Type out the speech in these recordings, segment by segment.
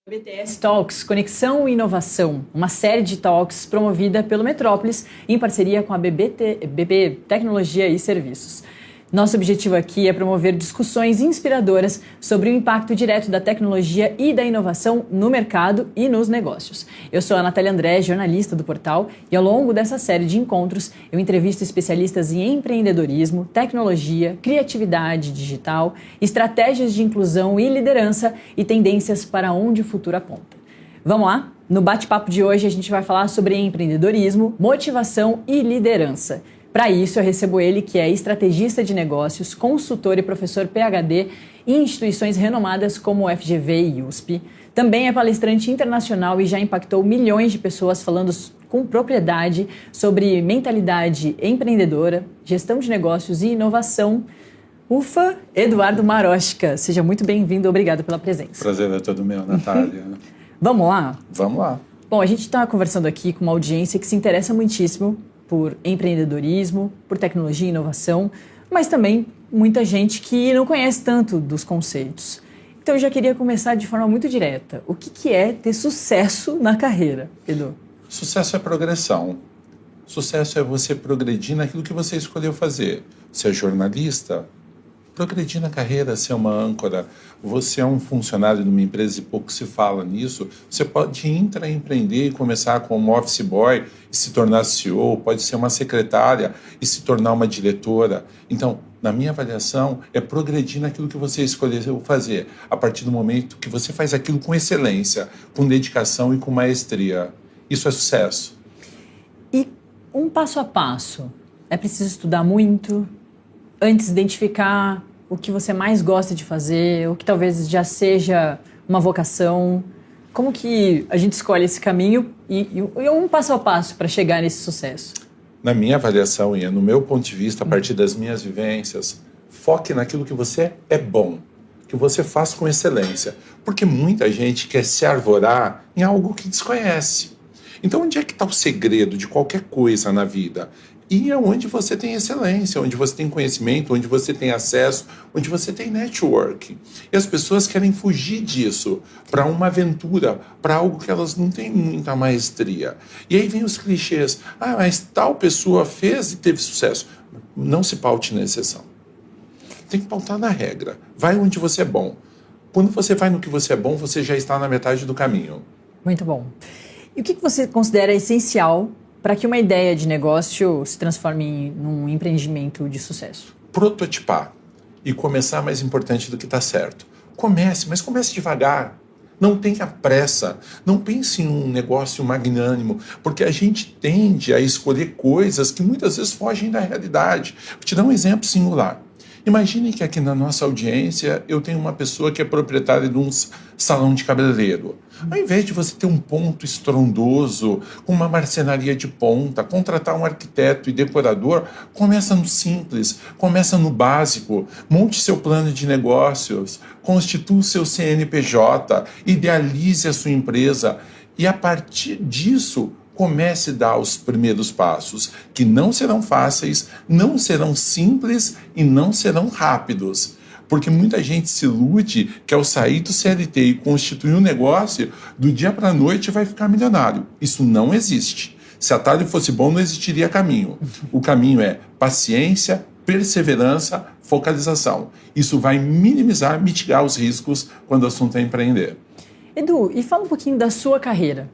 BTS Talks, Conexão e Inovação, uma série de talks promovida pelo Metrópolis em parceria com a BB Tecnologia e Serviços. Nosso objetivo aqui é promover discussões inspiradoras sobre o impacto direto da tecnologia e da inovação no mercado e nos negócios. Eu sou a Natália André, jornalista do portal, e ao longo dessa série de encontros eu entrevisto especialistas em empreendedorismo, tecnologia, criatividade digital, estratégias de inclusão e liderança e tendências para onde o futuro aponta. Vamos lá? No bate-papo de hoje a gente vai falar sobre empreendedorismo, motivação e liderança. Para isso, eu recebo ele, que é estrategista de negócios, consultor e professor PhD em instituições renomadas como o FGV e USP. Também é palestrante internacional e já impactou milhões de pessoas falando com propriedade sobre mentalidade empreendedora, gestão de negócios e inovação. Ufa, Eduardo Marochka. Seja muito bem-vindo, obrigado pela presença. Prazer é todo meu, Natália. Vamos lá? Vamos lá. Bom, a gente está conversando aqui com uma audiência que se interessa muitíssimo por empreendedorismo, por tecnologia e inovação, mas também muita gente que não conhece tanto dos conceitos. Então eu já queria começar de forma muito direta. O que é ter sucesso na carreira, Edu? Sucesso é progressão. Sucesso é você progredir naquilo que você escolheu fazer. Você é jornalista? Progredir na carreira, ser uma âncora. Você é um funcionário de uma empresa e pouco se fala nisso. Você pode intraempreender e começar como office boy e se tornar CEO, pode ser uma secretária e se tornar uma diretora. Então, na minha avaliação, é progredir naquilo que você escolheu fazer, a partir do momento que você faz aquilo com excelência, com dedicação e com maestria. Isso é sucesso. E um passo a passo. É preciso estudar muito antes de identificar o que você mais gosta de fazer, o que talvez já seja uma vocação. Como que a gente escolhe esse caminho e um passo a passo para chegar nesse sucesso? Na minha avaliação e no meu ponto de vista, a partir das minhas vivências, foque naquilo que você é bom, que você faz com excelência. Porque muita gente quer se arvorar em algo que desconhece. Então, onde é que está o segredo de qualquer coisa na vida? E é onde você tem excelência, onde você tem conhecimento, onde você tem acesso, onde você tem network. E as pessoas querem fugir disso para uma aventura, para algo que elas não têm muita maestria. E aí vem os clichês. Ah, mas tal pessoa fez e teve sucesso. Não se paute na exceção. Tem que pautar na regra. Vai onde você é bom. Quando você vai no que você é bom, você já está na metade do caminho. Muito bom. E o que você considera essencial para que uma ideia de negócio se transforme num empreendimento de sucesso? Prototipar e começar é mais importante do que está certo. Comece, mas comece devagar. Não tenha pressa. Não pense em um negócio magnânimo, porque a gente tende a escolher coisas que muitas vezes fogem da realidade. Vou te dar um exemplo singular. Imagine que aqui na nossa audiência eu tenho uma pessoa que é proprietária de um salão de cabeleireiro. Ao invés de você ter um ponto estrondoso, com uma marcenaria de ponta, contratar um arquiteto e decorador, começa no simples, começa no básico, monte seu plano de negócios, constitua o seu CNPJ, idealize a sua empresa e a partir disso comece a dar os primeiros passos, que não serão fáceis, não serão simples e não serão rápidos. Porque muita gente se ilude que ao sair do CLT e constituir um negócio, do dia para a noite vai ficar milionário. Isso não existe. Se atalho fosse bom, não existiria caminho. O caminho é paciência, perseverança, focalização. Isso vai minimizar, mitigar os riscos quando o assunto é empreender. Edu, e fala um pouquinho da sua carreira.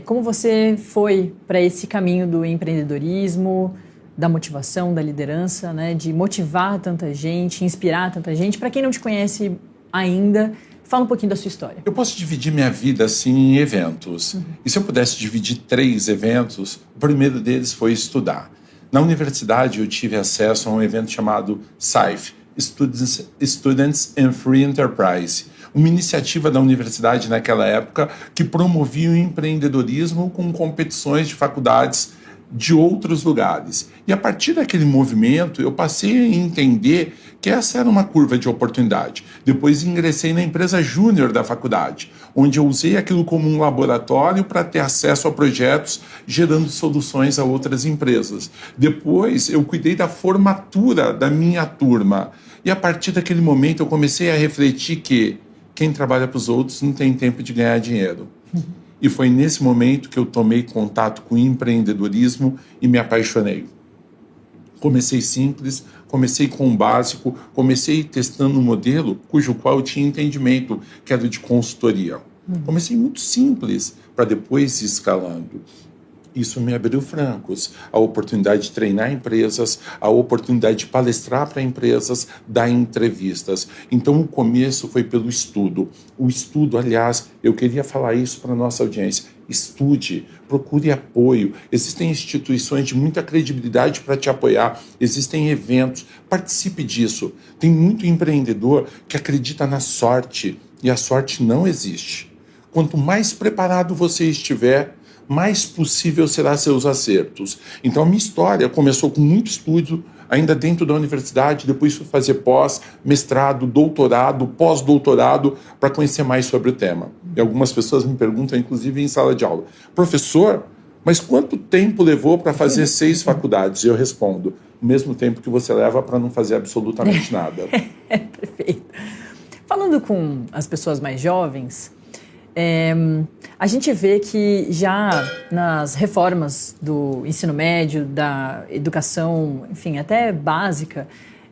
Como você foi para esse caminho do empreendedorismo, da motivação, da liderança, né, de motivar tanta gente, inspirar tanta gente. Para quem não te conhece ainda, fala um pouquinho da sua história. Eu posso dividir minha vida assim em eventos. E se eu pudesse dividir 3 eventos, o primeiro deles foi estudar. Na universidade eu tive acesso a um evento chamado SIFE, Students and Free Enterprise, uma iniciativa da universidade naquela época que promovia o empreendedorismo com competições de faculdades de outros lugares. E a partir daquele movimento, eu passei a entender que essa era uma curva de oportunidade. Depois ingressei na empresa júnior da faculdade, onde eu usei aquilo como um laboratório para ter acesso a projetos, gerando soluções a outras empresas. Depois, eu cuidei da formatura da minha turma. E a partir daquele momento, eu comecei a refletir que quem trabalha para os outros não tem tempo de ganhar dinheiro. E foi nesse momento que eu tomei contato com o empreendedorismo e me apaixonei. Comecei simples, comecei com o básico, comecei testando um modelo cujo qual eu tinha entendimento, que era de consultoria. Comecei muito simples, para depois ir escalando. Isso me abriu francos, a oportunidade de treinar empresas, a oportunidade de palestrar para empresas, dar entrevistas. Então, o começo foi pelo estudo. O estudo, aliás, eu queria falar isso para a nossa audiência. Estude, procure apoio. Existem instituições de muita credibilidade para te apoiar. Existem eventos, participe disso. Tem muito empreendedor que acredita na sorte, e a sorte não existe. Quanto mais preparado você estiver, mais possível será seus acertos. Então, a minha história começou com muito estudo, ainda dentro da universidade, depois fui fazer pós, mestrado, doutorado, pós-doutorado, para conhecer mais sobre o tema. E algumas pessoas me perguntam, inclusive em sala de aula, professor, mas quanto tempo levou para fazer 6 faculdades? E eu respondo, o mesmo tempo que você leva para não fazer absolutamente nada. Perfeito. Falando com as pessoas mais jovens, a gente vê que já nas reformas do ensino médio, da educação, enfim, até básica,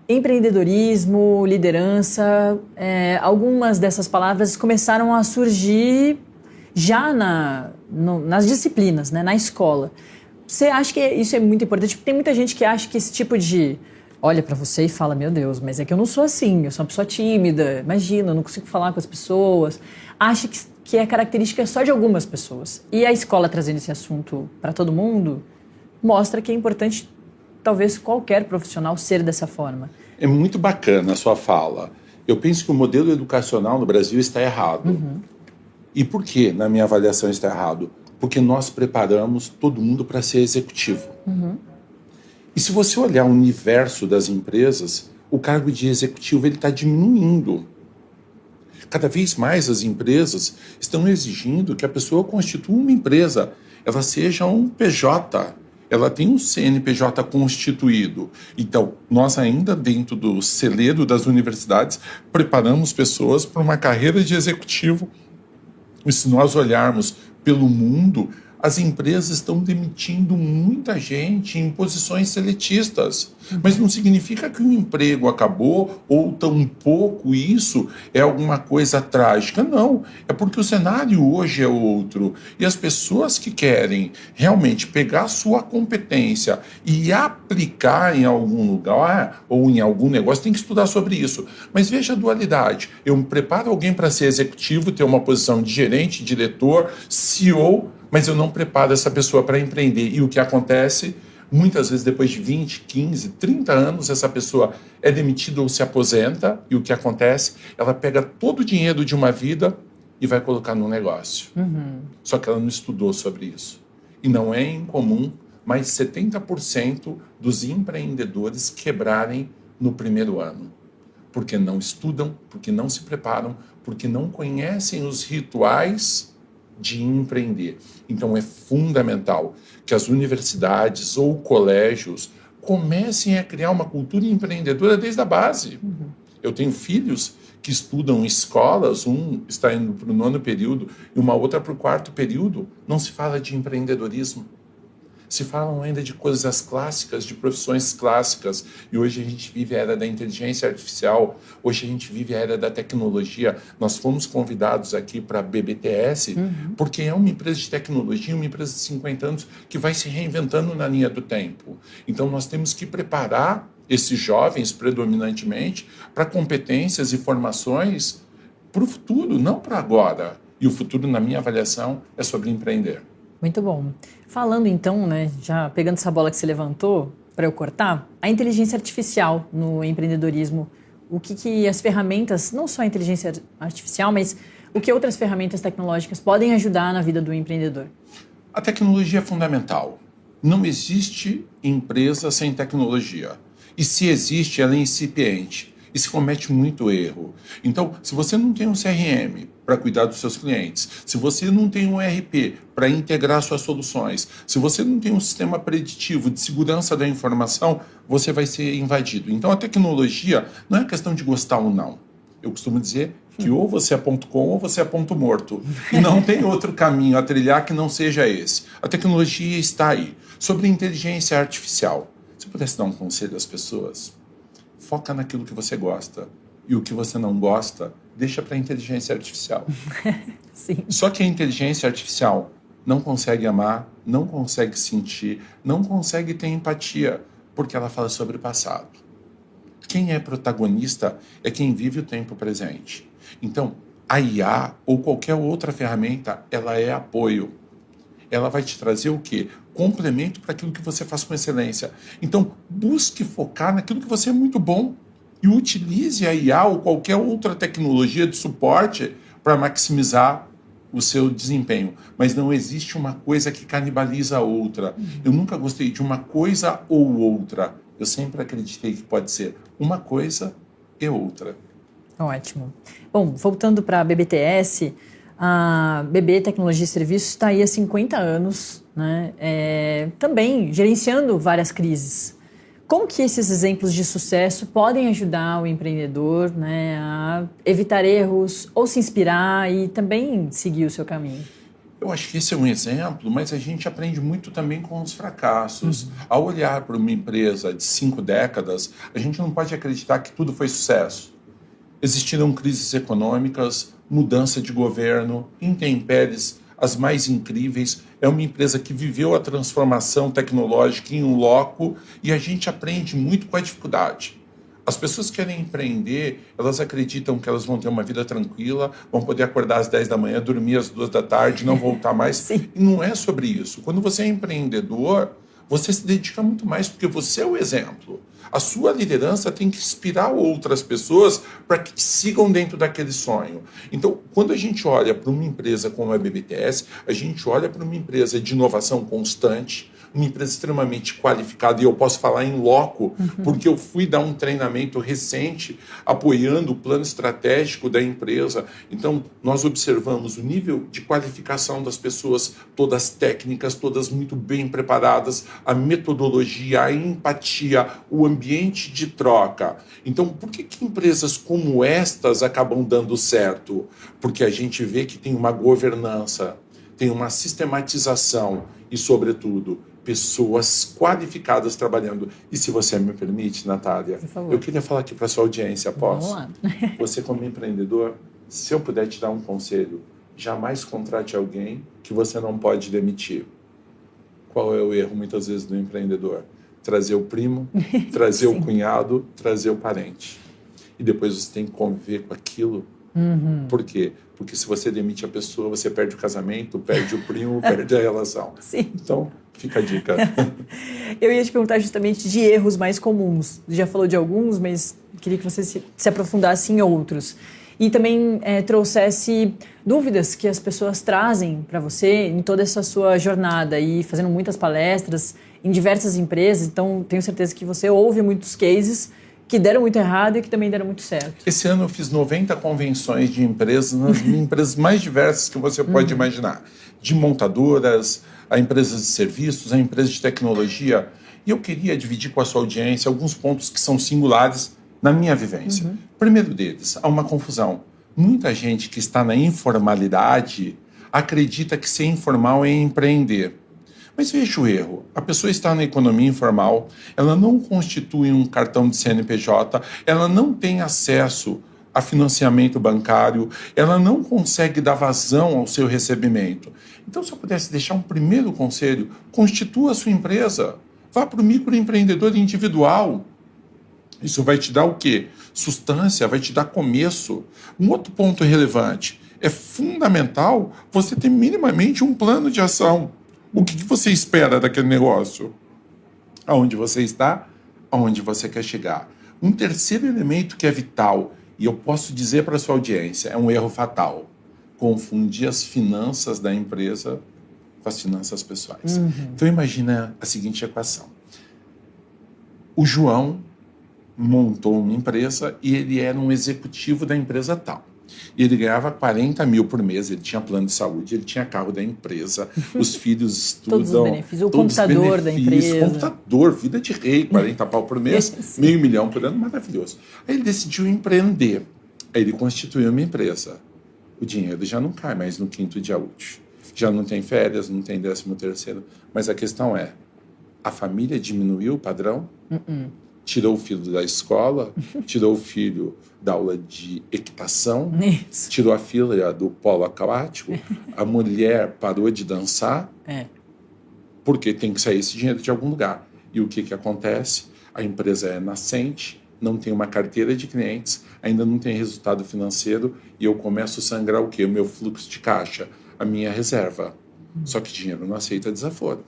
empreendedorismo, liderança, algumas dessas palavras começaram a surgir já nas disciplinas, né, na escola. Você acha que isso é muito importante? Tem muita gente que acha que esse tipo de... olha para você e fala, meu Deus, mas é que eu não sou assim, eu sou uma pessoa tímida, imagina, eu não consigo falar com as pessoas. Acha que é característica só de algumas pessoas. E a escola trazendo esse assunto para todo mundo mostra que é importante, talvez, qualquer profissional ser dessa forma. É muito bacana a sua fala. Eu penso que o modelo educacional no Brasil está errado. E por que, na minha avaliação, está errado? Porque nós preparamos todo mundo para ser executivo. E se você olhar o universo das empresas, o cargo de executivo está diminuindo. Cada vez mais as empresas estão exigindo que a pessoa constitua uma empresa, ela seja um PJ, ela tem um CNPJ constituído. Então, nós ainda dentro do celeiro das universidades preparamos pessoas para uma carreira de executivo. E se nós olharmos pelo mundo, as empresas estão demitindo muita gente em posições seletistas. Mas não significa que o emprego acabou ou tampouco isso é alguma coisa trágica. Não, é porque o cenário hoje é outro. E as pessoas que querem realmente pegar a sua competência e aplicar em algum lugar ou em algum negócio, tem que estudar sobre isso. Mas veja a dualidade. Eu preparo alguém para ser executivo, ter uma posição de gerente, diretor, CEO, mas eu não preparo essa pessoa para empreender. E o que acontece? Muitas vezes, depois de 20, 15, 30 anos, essa pessoa é demitida ou se aposenta. E o que acontece? Ela pega todo o dinheiro de uma vida e vai colocar num negócio. Só que ela não estudou sobre isso. E não é incomum mais 70% dos empreendedores quebrarem no primeiro ano. Porque não estudam, porque não se preparam, porque não conhecem os rituais de empreender. Então é fundamental que as universidades ou colégios comecem a criar uma cultura empreendedora desde a base. Eu tenho filhos que estudam em escolas, um está indo para o 9º período e uma outra para o 4º período. Não se fala de empreendedorismo. Se falam ainda de coisas clássicas, de profissões clássicas. E hoje a gente vive a era da inteligência artificial, hoje a gente vive a era da tecnologia. Nós fomos convidados aqui para a BBTS, porque é uma empresa de tecnologia, uma empresa de 50 anos que vai se reinventando na linha do tempo. Então nós temos que preparar esses jovens, predominantemente, para competências e formações para o futuro, não para agora. E o futuro, na minha avaliação, é sobre empreender. Muito bom. Falando então, né, já pegando essa bola que você levantou para eu cortar, a inteligência artificial no empreendedorismo, o que as ferramentas, não só a inteligência artificial, mas o que outras ferramentas tecnológicas podem ajudar na vida do empreendedor? A tecnologia é fundamental. Não existe empresa sem tecnologia. E se existe, ela é incipiente. E se comete muito erro. Então, se você não tem um CRM para cuidar dos seus clientes, se você não tem um ERP para integrar suas soluções, se você não tem um sistema preditivo de segurança da informação, você vai ser invadido. Então, a tecnologia não é questão de gostar ou não. Eu costumo dizer que ou você é ponto .com ou você é ponto morto. E não tem outro caminho a trilhar que não seja esse. A tecnologia está aí. Sobre inteligência artificial, se eu pudesse dar um conselho às pessoas, foca naquilo que você gosta. E o que você não gosta, deixa para a inteligência artificial. Sim. Só que a inteligência artificial não consegue amar, não consegue sentir, não consegue ter empatia, porque ela fala sobre o passado. Quem é protagonista é quem vive o tempo presente. Então, a IA ou qualquer outra ferramenta, ela é apoio. Ela vai te trazer o quê? Complemento para aquilo que você faz com excelência. Então, busque focar naquilo que você é muito bom e utilize a IA ou qualquer outra tecnologia de suporte para maximizar o seu desempenho. Mas não existe uma coisa que canibaliza a outra. Eu nunca gostei de uma coisa ou outra. Eu sempre acreditei que pode ser uma coisa e outra. Ótimo. Bom, voltando para a BBTS, a BB Tecnologia e Serviços está aí há 50 anos, né? Também gerenciando várias crises. Como que esses exemplos de sucesso podem ajudar o empreendedor, né, a evitar erros ou se inspirar e também seguir o seu caminho? Eu acho que esse é um exemplo, mas a gente aprende muito também com os fracassos. Ao olhar para uma empresa de 5 décadas, a gente não pode acreditar que tudo foi sucesso. Existiram crises econômicas, mudança de governo, intempéries, as mais incríveis. É uma empresa que viveu a transformação tecnológica em um loco e a gente aprende muito com a dificuldade. As pessoas que querem empreender, elas acreditam que elas vão ter uma vida tranquila, vão poder acordar às 10 da manhã, dormir às 2 da tarde, não voltar mais. Sim. E não é sobre isso. Quando você é empreendedor, você se dedica muito mais porque você é o exemplo. A sua liderança tem que inspirar outras pessoas para que sigam dentro daquele sonho. Então, quando a gente olha para uma empresa como a BBTS, a gente olha para uma empresa de inovação constante, uma empresa extremamente qualificada, e eu posso falar em loco, porque eu fui dar um treinamento recente apoiando o plano estratégico da empresa. Então, nós observamos o nível de qualificação das pessoas, todas técnicas, todas muito bem preparadas, a metodologia, a empatia, o ambiente de troca. Então, por que empresas como estas acabam dando certo? Porque a gente vê que tem uma governança, tem uma sistematização e, sobretudo, pessoas qualificadas trabalhando. E se você me permite, Natália, eu queria falar aqui para a sua audiência, posso? Vamos lá. Você como empreendedor, se eu puder te dar um conselho, jamais contrate alguém que você não pode demitir. Qual é o erro, muitas vezes, do empreendedor? Trazer o primo, trazer o cunhado, trazer o parente. E depois você tem que conviver com aquilo. Por quê? Porque se você demite a pessoa, você perde o casamento, perde o primo, perde a relação. Sim. Então, fica a dica. Eu ia te perguntar justamente de erros mais comuns. Você já falou de alguns, mas queria que você se aprofundasse em outros. E também trouxesse dúvidas que as pessoas trazem para você em toda essa sua jornada e fazendo muitas palestras em diversas empresas. Então, tenho certeza que você ouve muitos cases que deram muito errado e que também deram muito certo. Esse ano eu fiz 90 convenções de empresas, nas empresas mais diversas que você pode imaginar. De montadoras, a empresas de serviços, a empresas de tecnologia. E eu queria dividir com a sua audiência alguns pontos que são singulares na minha vivência. Primeiro deles, há uma confusão. Muita gente que está na informalidade acredita que ser informal é empreender. Mas veja o erro. A pessoa está na economia informal, ela não constitui um cartão de CNPJ, ela não tem acesso a financiamento bancário, ela não consegue dar vazão ao seu recebimento. Então, se eu pudesse deixar um primeiro conselho, constitua a sua empresa. Vá para o microempreendedor individual. Isso vai te dar o quê? Sustância, vai te dar começo. Um outro ponto relevante. É fundamental você ter minimamente um plano de ação. O que você espera daquele negócio? Aonde você está? Aonde você quer chegar? Um terceiro elemento que é vital, e eu posso dizer para a sua audiência, é um erro fatal. Confundir as finanças da empresa com as finanças pessoais. Então imagina a seguinte equação. O João montou uma empresa e ele era um executivo da empresa tal. E ele ganhava 40 mil por mês, ele tinha plano de saúde, ele tinha carro da empresa, os filhos estudam. Todos os benefícios, o computador da empresa. Computador, vida de rei, 40 pau por mês, 500 mil por ano, maravilhoso. Aí ele decidiu empreender. Aí ele constituiu uma empresa. O dinheiro já não cai mais no 5º dia útil. Já não tem férias, não tem 13º. Mas a questão é, a família diminuiu o padrão? Tirou o filho da escola, tirou o filho da aula de equitação, tirou a filha do polo aquático, a mulher parou de dançar, porque tem que sair esse dinheiro de algum lugar. E o que acontece? A empresa é nascente, não tem uma carteira de clientes, ainda não tem resultado financeiro, e eu começo a sangrar o quê? O meu fluxo de caixa, a minha reserva. Só que dinheiro não aceita desaforo.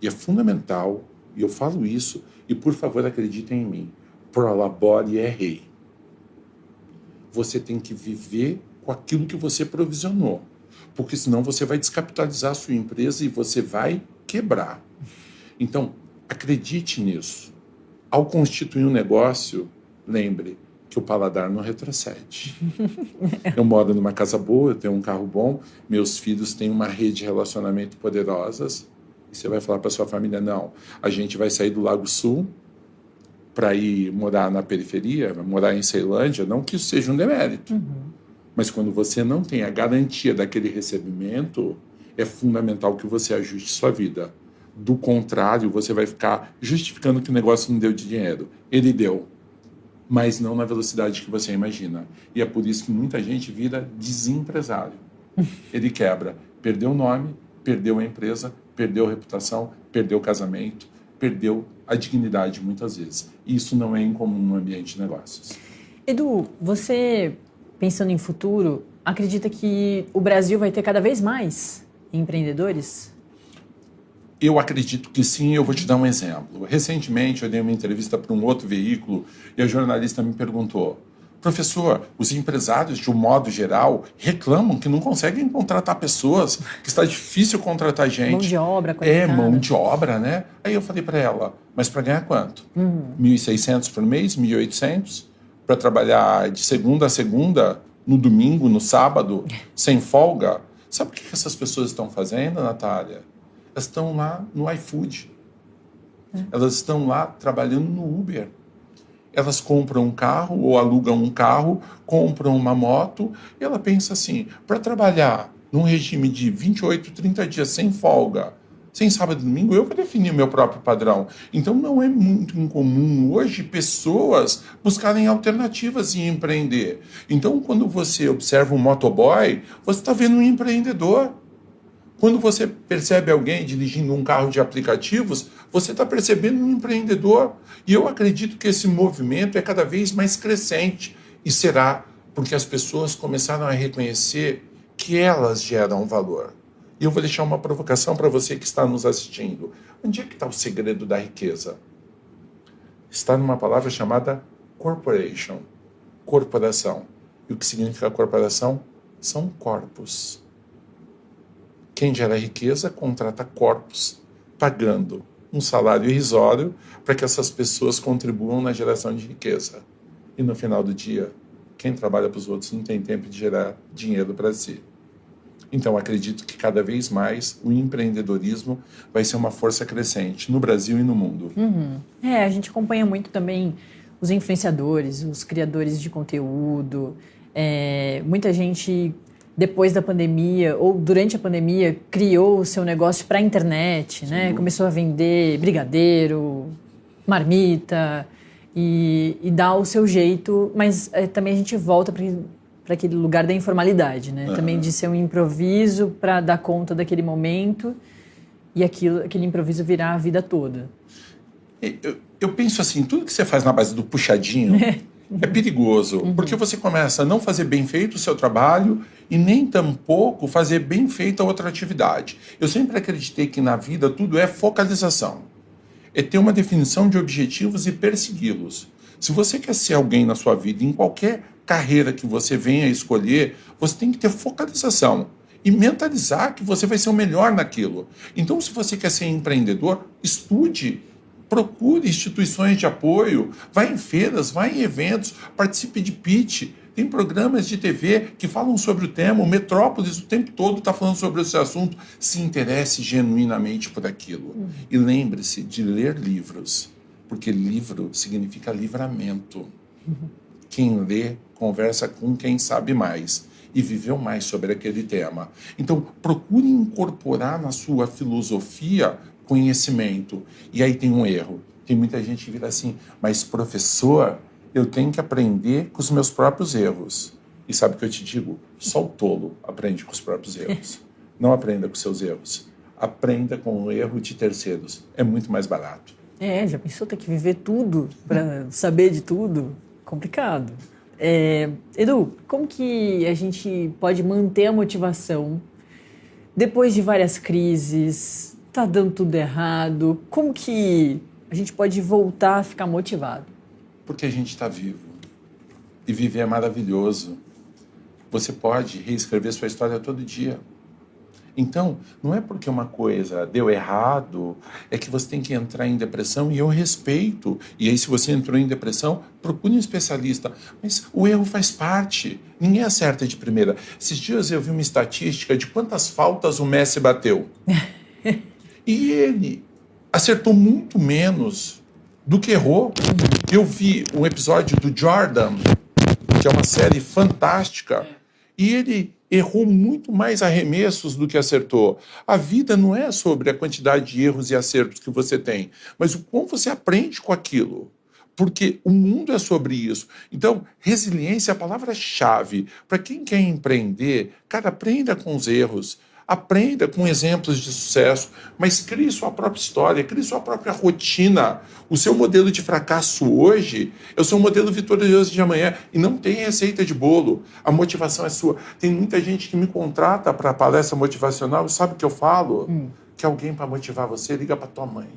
E é fundamental, e eu falo isso, e por favor acreditem em mim, prolabore é rei. Você tem que viver com aquilo que você provisionou, porque senão você vai descapitalizar a sua empresa e você vai quebrar. Então, acredite nisso. Ao constituir um negócio, lembre que o paladar não retrocede. Eu moro numa casa boa, eu tenho um carro bom, meus filhos têm uma rede de relacionamento poderosas. E você vai falar para sua família, não, a gente vai sair do Lago Sul para ir morar na periferia, morar em Ceilândia, não que isso seja um demérito. Mas quando você não tem a garantia daquele recebimento, é fundamental que você ajuste sua vida. Do contrário, você vai ficar justificando que o negócio não deu de dinheiro. Ele deu, mas não na velocidade que você imagina. E é por isso que muita gente vira desempresário. Ele quebra, perdeu o nome, perdeu a empresa, perdeu a reputação, perdeu o casamento, perdeu a dignidade muitas vezes. E isso não é incomum no ambiente de negócios. Edu, você, pensando em futuro, acredita que o Brasil vai ter cada vez mais empreendedores? Eu acredito que sim, eu vou te dar um exemplo. Recentemente eu dei uma entrevista para um outro veículo e a jornalista me perguntou: professor, os empresários, de um modo geral, reclamam que não conseguem contratar pessoas, que está difícil contratar gente. Mão de obra qualificada. Mão de obra, né? Aí eu falei para ela, mas para ganhar quanto? 1.600 por mês, 1.800? Para trabalhar de segunda a segunda, no domingo, no sábado, sem folga? Sabe o que essas pessoas estão fazendo, Natália? Elas estão lá no iFood. Elas estão lá trabalhando no Uber. Elas compram um carro ou alugam um carro, compram uma moto, e ela pensa assim, para trabalhar num regime de 28, 30 dias sem folga, sem sábado e domingo, eu vou definir o meu próprio padrão. Então não é muito incomum hoje pessoas buscarem alternativas em empreender. Então quando você observa um motoboy, você está vendo um empreendedor. Quando você percebe alguém dirigindo um carro de aplicativos, você está percebendo um empreendedor. E eu acredito que esse movimento é cada vez mais crescente. E será porque as pessoas começaram a reconhecer que elas geram valor. E eu vou deixar uma provocação para você que está nos assistindo. Onde é que está o segredo da riqueza? Está numa palavra chamada corporation, corporação. E o que significa corporação? São corpos. Quem gera riqueza contrata corpos, pagando um salário irrisório para que essas pessoas contribuam na geração de riqueza. E no final do dia, quem trabalha para os outros não tem tempo de gerar dinheiro para si. Então, acredito que cada vez mais o empreendedorismo vai ser uma força crescente no Brasil e no mundo. A gente acompanha muito também os influenciadores, os criadores de conteúdo. Muita gente, depois da pandemia ou durante a pandemia, criou o seu negócio para a internet, né? Começou a vender brigadeiro, marmita e dá o seu jeito, mas também a gente volta para aquele lugar da informalidade, né? Também de ser um improviso para dar conta daquele momento e aquele improviso virar a vida toda. Eu penso assim, tudo que você faz na base do puxadinho é perigoso, porque você começa a não fazer bem feito o seu trabalho e nem tampouco fazer bem feita outra atividade. Eu sempre acreditei que na vida tudo é focalização. É ter uma definição de objetivos e persegui-los. Se você quer ser alguém na sua vida, em qualquer carreira que você venha escolher, você tem que ter focalização e mentalizar que você vai ser o melhor naquilo. Então, se você quer ser empreendedor, estude, procure instituições de apoio, vá em feiras, vá em eventos, participe de pitch. Tem programas de TV que falam sobre o tema, o Metrópolis o tempo todo está falando sobre esse assunto. Se interesse genuinamente por aquilo. E lembre-se de ler livros, porque livro significa livramento. Quem lê, conversa com quem sabe mais e viveu mais sobre aquele tema. Então, procure incorporar na sua filosofia conhecimento. E aí tem um erro. Tem muita gente que vira assim, mas professor, eu tenho que aprender com os meus próprios erros. E sabe o que eu te digo? Só o tolo aprende com os próprios erros. Não aprenda com seus erros. Aprenda com o erro de terceiros. É muito mais barato. Já pensou ter que viver tudo para saber de tudo? Complicado. Edu, como que a gente pode manter a motivação depois de várias crises? Tá dando tudo errado. Como que a gente pode voltar a ficar motivado? Porque a gente está vivo. E viver é maravilhoso. Você pode reescrever sua história todo dia. Então, não é porque uma coisa deu errado, é que você tem que entrar em depressão, e eu respeito. E aí, se você entrou em depressão, procure um especialista. Mas o erro faz parte. Ninguém acerta de primeira. Esses dias eu vi uma estatística de quantas faltas o Messi bateu. E ele acertou muito menos do que errou. Eu vi um episódio do Jordan, que é uma série fantástica, e ele errou muito mais arremessos do que acertou. A vida não é sobre a quantidade de erros e acertos que você tem, mas o como você aprende com aquilo. Porque o mundo é sobre isso. Então, resiliência é a palavra-chave. Para quem quer empreender, cara, aprenda com os erros. Aprenda com exemplos de sucesso, mas crie sua própria história, crie sua própria rotina. O seu modelo de fracasso hoje é o seu modelo vitorioso de amanhã, e não tem receita de bolo. A motivação é sua. Tem muita gente que me contrata para palestra motivacional, e sabe o que eu falo? Que alguém para motivar você, liga para tua mãe.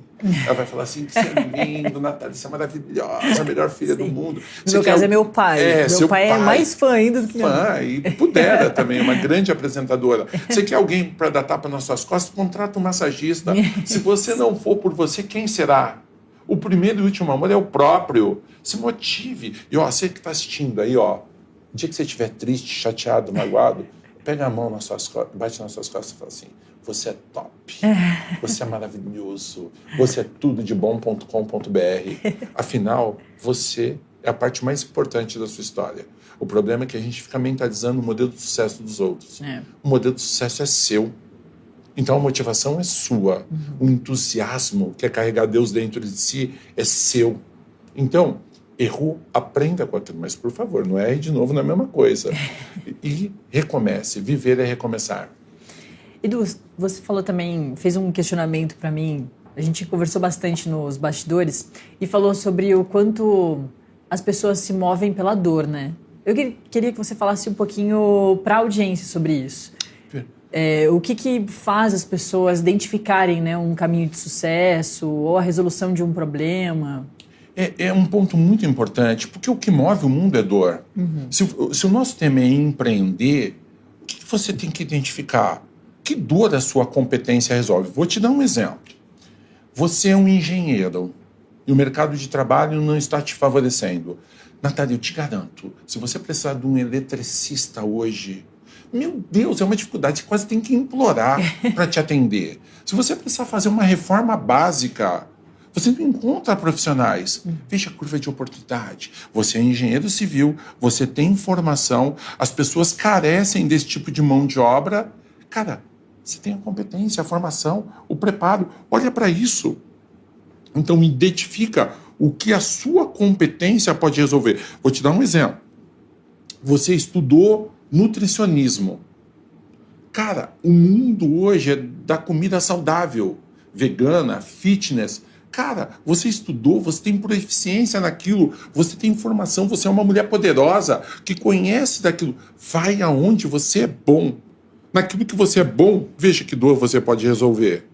Ela vai falar assim, você é lindo, Natália, você é maravilhosa, a melhor filha do mundo. No meu caso é meu pai. Meu pai é mais fã ainda do que minha mãe. Fã, e pudera também, uma grande apresentadora. Você quer alguém para dar tapa nas suas costas? Contrata um massagista. Se você não for por você, quem será? O primeiro e último amor é o próprio. Se motive. E você que está assistindo aí, o dia que você estiver triste, chateado, magoado, pega a mão nas suas costas, bate nas suas costas e fala assim, você é top, você é maravilhoso, você é tudo de bom.com.br. Afinal, você é a parte mais importante da sua história. O problema é que a gente fica mentalizando o modelo de sucesso dos outros. O modelo de sucesso é seu. Então a motivação é sua. O entusiasmo, que é carregar Deus dentro de si, é seu. Então, errou, aprenda com aquilo, mas por favor, não erre de novo na mesma coisa. E recomece. Viver é recomeçar. Edu, você falou também, fez um questionamento para mim, a gente conversou bastante nos bastidores e falou sobre o quanto as pessoas se movem pela dor, né? Eu queria que você falasse um pouquinho para a audiência sobre isso. O que faz as pessoas identificarem, né, um caminho de sucesso ou a resolução de um problema? É um ponto muito importante, porque o que move o mundo é dor. Se o nosso tema é empreender, o que você tem que identificar? Que dor a sua competência resolve? Vou te dar um exemplo. Você é um engenheiro e o mercado de trabalho não está te favorecendo. Natália, eu te garanto, se você precisar de um eletricista hoje, meu Deus, é uma dificuldade, você quase tem que implorar para te atender. Se você precisar fazer uma reforma básica, você não encontra profissionais. Veja a curva de oportunidade. Você é engenheiro civil, você tem formação, as pessoas carecem desse tipo de mão de obra. Cara, você tem a competência, a formação, o preparo. Olha para isso. Então, identifica o que a sua competência pode resolver. Vou te dar um exemplo. Você estudou nutricionismo. Cara, o mundo hoje é da comida saudável, vegana, fitness. Cara, você estudou, você tem proficiência naquilo, você tem informação, você é uma mulher poderosa que conhece daquilo. Vai aonde você é bom. Naquilo que você é bom, veja que dor você pode resolver.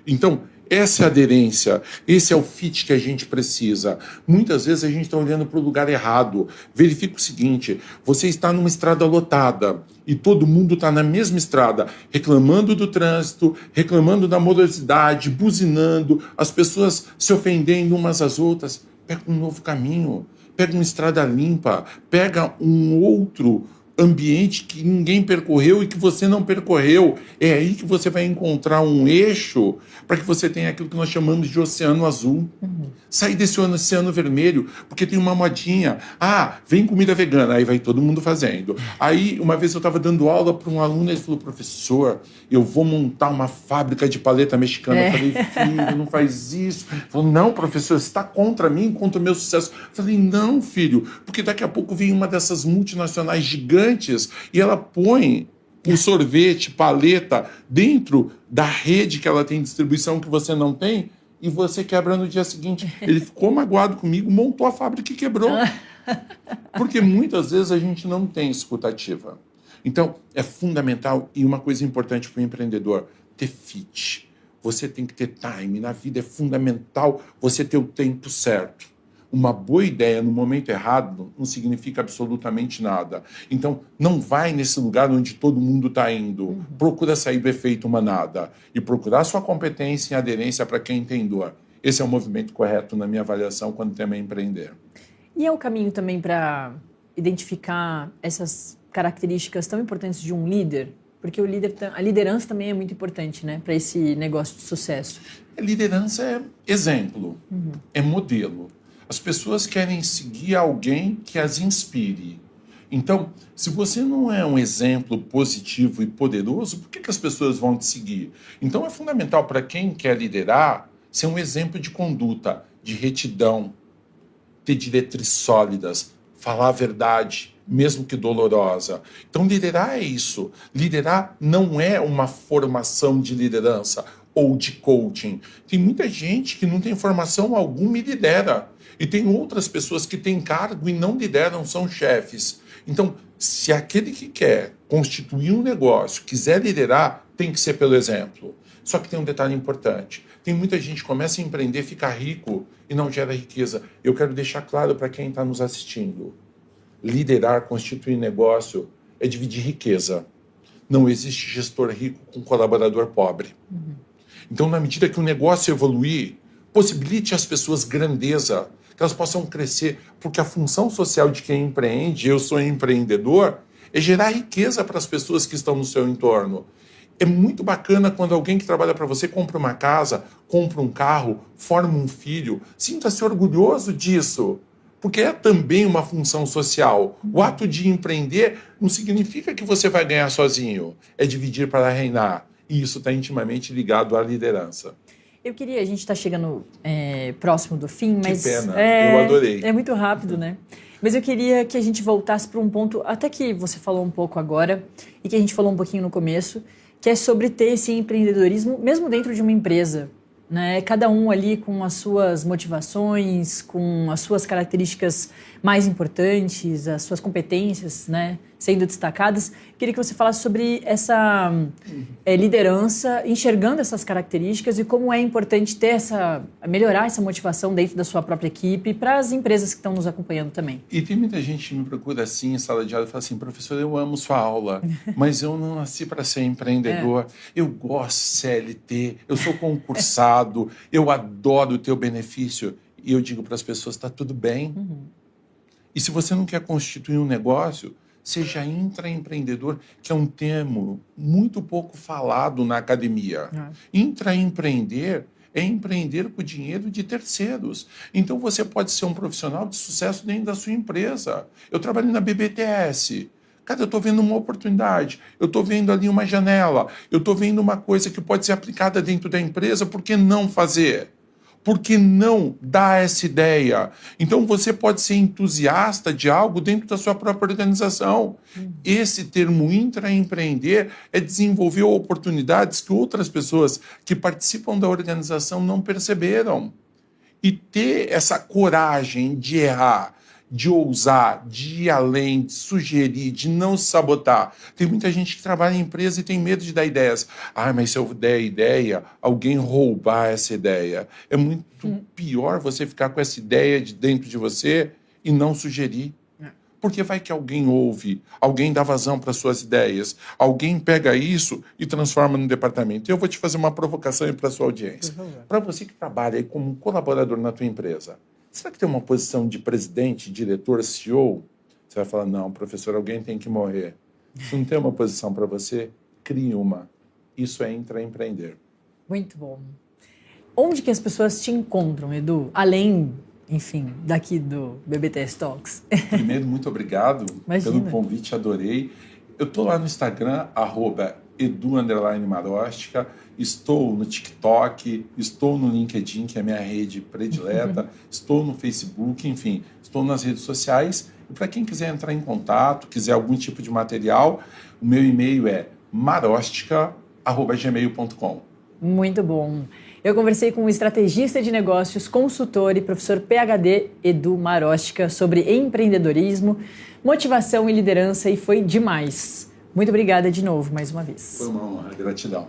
Então, essa é a aderência, esse é o fit que a gente precisa. Muitas vezes a gente está olhando para o lugar errado. Verifique o seguinte, você está numa estrada lotada e todo mundo está na mesma estrada, reclamando do trânsito, reclamando da morosidade, buzinando, as pessoas se ofendendo umas às outras. Pega um novo caminho, pega uma estrada limpa, pega um outro ambiente que ninguém percorreu e que você não percorreu. É aí que você vai encontrar um eixo para que você tenha aquilo que nós chamamos de oceano azul. Sair desse oceano vermelho, porque tem uma modinha. Ah, vem comida vegana, aí vai todo mundo fazendo. Aí, uma vez eu estava dando aula para um aluno, ele falou, professor, eu vou montar uma fábrica de paleta mexicana. Eu falei, filho, não faz isso. Ele falou, não, professor, você está contra mim, contra o meu sucesso. Eu falei, não, filho, porque daqui a pouco vem uma dessas multinacionais gigantes e ela põe um sorvete, paleta, dentro da rede que ela tem de distribuição que você não tem, e você quebra no dia seguinte. Ele ficou magoado comigo, montou a fábrica e quebrou. Porque muitas vezes a gente não tem escutativa. Então, é fundamental, e uma coisa importante para o empreendedor, ter fit. Você tem que ter time. Na vida é fundamental você ter o tempo certo. Uma boa ideia no momento errado não significa absolutamente nada. Então, não vai nesse lugar onde todo mundo está indo. Procura sair do efeito manada e procurar sua competência e aderência para quem tem dor. Esse é o movimento correto na minha avaliação quando o tema é empreender. E é o caminho também para identificar essas características tão importantes de um líder? Porque a liderança também é muito importante, né, para esse negócio de sucesso. A liderança é exemplo, é modelo. As pessoas querem seguir alguém que as inspire. Então, se você não é um exemplo positivo e poderoso, por que as pessoas vão te seguir? Então, é fundamental para quem quer liderar ser um exemplo de conduta, de retidão, ter diretrizes sólidas, falar a verdade, mesmo que dolorosa. Então, liderar é isso. Liderar não é uma formação de liderança ou de coaching. Tem muita gente que não tem formação alguma e lidera. E tem outras pessoas que têm cargo e não lideram, são chefes. Então, se aquele que quer constituir um negócio, quiser liderar, tem que ser pelo exemplo. Só que tem um detalhe importante. Tem muita gente que começa a empreender, fica rico e não gera riqueza. Eu quero deixar claro para quem está nos assistindo. Liderar, constituir negócio é dividir riqueza. Não existe gestor rico com colaborador pobre. Então, na medida que o negócio evoluir, possibilite às pessoas grandeza, que elas possam crescer, porque a função social de quem empreende, eu sou empreendedor, é gerar riqueza para as pessoas que estão no seu entorno. É muito bacana quando alguém que trabalha para você compra uma casa, compra um carro, forma um filho. Sinta-se orgulhoso disso, porque é também uma função social. O ato de empreender não significa que você vai ganhar sozinho, é dividir para reinar. E isso está intimamente ligado à liderança. A gente está chegando próximo do fim, mas... Que pena, eu adorei. É muito rápido, né? Mas eu queria que a gente voltasse para um ponto, até que você falou um pouco agora, e que a gente falou um pouquinho no começo, que é sobre ter esse empreendedorismo, mesmo dentro de uma empresa, né? Cada um ali com as suas motivações, com as suas características mais importantes, as suas competências, né, sendo destacadas. Queria que você falasse sobre essa liderança, enxergando essas características e como é importante ter melhorar essa motivação dentro da sua própria equipe para as empresas que estão nos acompanhando também. E tem muita gente que me procura assim, em sala de aula, e fala assim, professor, eu amo sua aula, mas eu não nasci para ser empreendedor, eu gosto de CLT, eu sou concursado, eu adoro o teu benefício. E eu digo para as pessoas, está tudo bem. E se você não quer constituir um negócio, seja intraempreendedor, que é um termo muito pouco falado na academia. Intraempreender é empreender com o dinheiro de terceiros. Então você pode ser um profissional de sucesso dentro da sua empresa. Eu trabalhei na BBTS. Cara, eu estou vendo uma oportunidade, eu estou vendo ali uma janela, eu estou vendo uma coisa que pode ser aplicada dentro da empresa, por que não fazer? Por que não dar essa ideia? Então você pode ser entusiasta de algo dentro da sua própria organização. Esse termo intraempreender é desenvolver oportunidades que outras pessoas que participam da organização não perceberam. E ter essa coragem de errar, de ousar, de ir além, de sugerir, de não se sabotar. Tem muita gente que trabalha em empresa e tem medo de dar ideias. Mas se eu der ideia, alguém roubar essa ideia. É muito pior você ficar com essa ideia dentro de você e não sugerir. Porque vai que alguém ouve, alguém dá vazão para suas ideias, alguém pega isso e transforma no departamento. Eu vou te fazer uma provocação para a sua audiência. Para você que trabalha aí como colaborador na tua empresa, será que tem uma posição de presidente, diretor, CEO? Você vai falar, não, professor, alguém tem que morrer. Se não tem uma posição para você, crie uma. Isso é intraempreender. Muito bom. Onde que as pessoas te encontram, Edu? Além, enfim, daqui do BBTS Talks. Primeiro, muito obrigado pelo convite, adorei. Eu estou lá no Instagram, @edu_marostica. Estou no TikTok, estou no LinkedIn, que é a minha rede predileta, estou no Facebook, enfim, estou nas redes sociais. E para quem quiser entrar em contato, quiser algum tipo de material, o meu e-mail é marostica@gmail.com. Muito bom. Eu conversei com o estrategista de negócios, consultor e professor PhD Edu Marostica sobre empreendedorismo, motivação e liderança e foi demais. Muito obrigada de novo, mais uma vez. Foi uma honra, gratidão.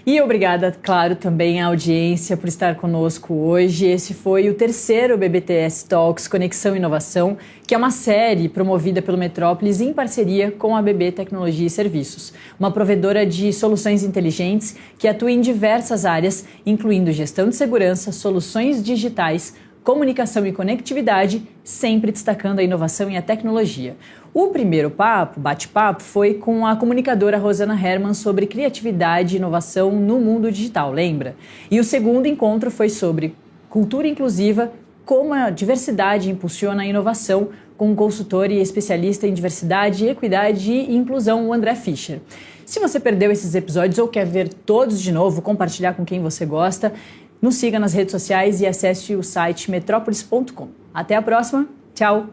E obrigada, claro, também à audiência por estar conosco hoje. Esse foi o terceiro BBTS Talks Conexão e Inovação, que é uma série promovida pelo Metrópolis em parceria com a BB Tecnologia e Serviços, uma provedora de soluções inteligentes que atua em diversas áreas, incluindo gestão de segurança, soluções digitais, comunicação e conectividade, sempre destacando a inovação e a tecnologia. O primeiro bate-papo, foi com a comunicadora Rosana Herman sobre criatividade e inovação no mundo digital, lembra? E o segundo encontro foi sobre cultura inclusiva, como a diversidade impulsiona a inovação, com o consultor e especialista em diversidade, equidade e inclusão, o André Fischer. Se você perdeu esses episódios ou quer ver todos de novo, compartilhar com quem você gosta, nos siga nas redes sociais e acesse o site metropolis.com. Até a próxima. Tchau!